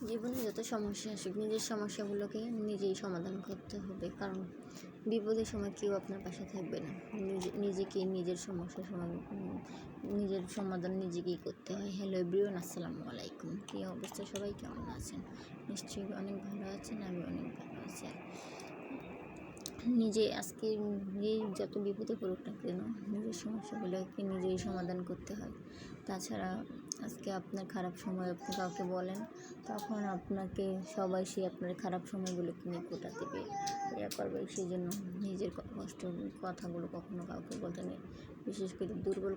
জীবনে যত সমস্যা আসুক নিজের সমস্যাগুলোকে নিজেই সমাধান করতে হবে, কারণ বিপদের সময় কেউ আপনার পাশে থাকবে না। নিজেকে নিজের সমস্যার সময় নিজের সমাধান নিজেকেই করতে হয়। হ্যালো এভরিওয়ান, আসসালামু আলাইকুম। কী অবস্থা, সবাই কেমন আছেন? নিশ্চয়ই অনেক ভালো আছেন, আমি অনেক ভালো আছি। নিজে আজকে নিজেই যত বিপদে পড়ুক না কেন, নিজের সমস্যাগুলোকে নিজেই সমাধান করতে হয়। তাছাড়া আজকে আপনার খারাপ সময় আপনি কাউকে বলেন, তখন আপনাকে সবাই সে আপনার খারাপ সময়গুলোকে নিয়ে কোটা দেবে, করবে। সেই জন্য নিজের কষ্ট কথাগুলো কখনো কাউকে বলতে নেই। বিশেষ করে দুর্বল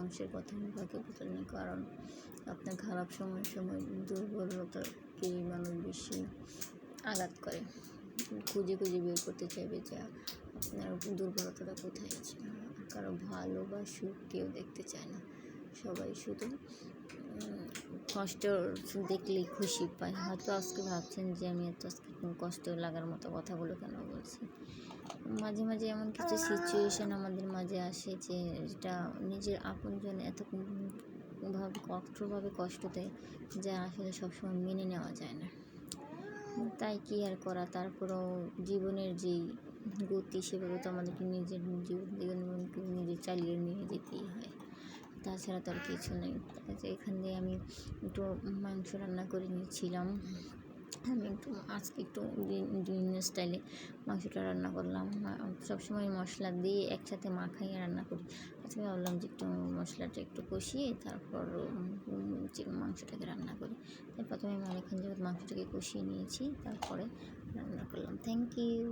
অংশের কথা কাউকে বলতে নেই, কারণ আপনার খারাপ সময় দুর্বলতাকে মানুষ বেশি আঘাত করে। খুঁজে বের করতে চাইবে যে আপনার দুর্বলতাটা কোথায় আছে। কারো ভালো বা সুখ কেউ দেখতে চায় না, সবাই শুধু কষ্ট দেখলেই খুশি পায়। হয়তো আজকে ভাবছেন যে আমি এত আজকে কষ্ট লাগার মতো কথাগুলো কেন বলছি। মাঝে মাঝে এমন কিছু সিচুয়েশান আমাদের মাঝে আসে যে যেটা নিজের আপনজন এত কঠোরভাবে কষ্ট দেয় যা আসলে সবসময় মেনে নেওয়া যায় না। তাই কি আর করা, তারপরেও জীবনের যেই গতি সেভাবে তো আমাদেরকে নিজের জীবনকে নিজে চালিয়ে নিয়ে যেতেই হয়, তাছাড়া তো আর কিছু নেই। এখান দিয়ে আমি একটু মাংস রান্না করে নিয়েছিলাম। আমি আজকে একটু বিভিন্ন স্টাইলে মাংসটা রান্না করলাম। সবসময় মশলা দিয়ে একসাথে মাখাইয়ে রান্না করি। আজকে ভাবলাম যে একটু মশলাটা একটু কষিয়ে তারপর মাংসটাকে রান্না করি। তাই প্রথমে আমি অনেকক্ষণ যাবত মাংসটাকে কষিয়ে নিয়েছি, তারপরে রান্না করলাম। Thank you.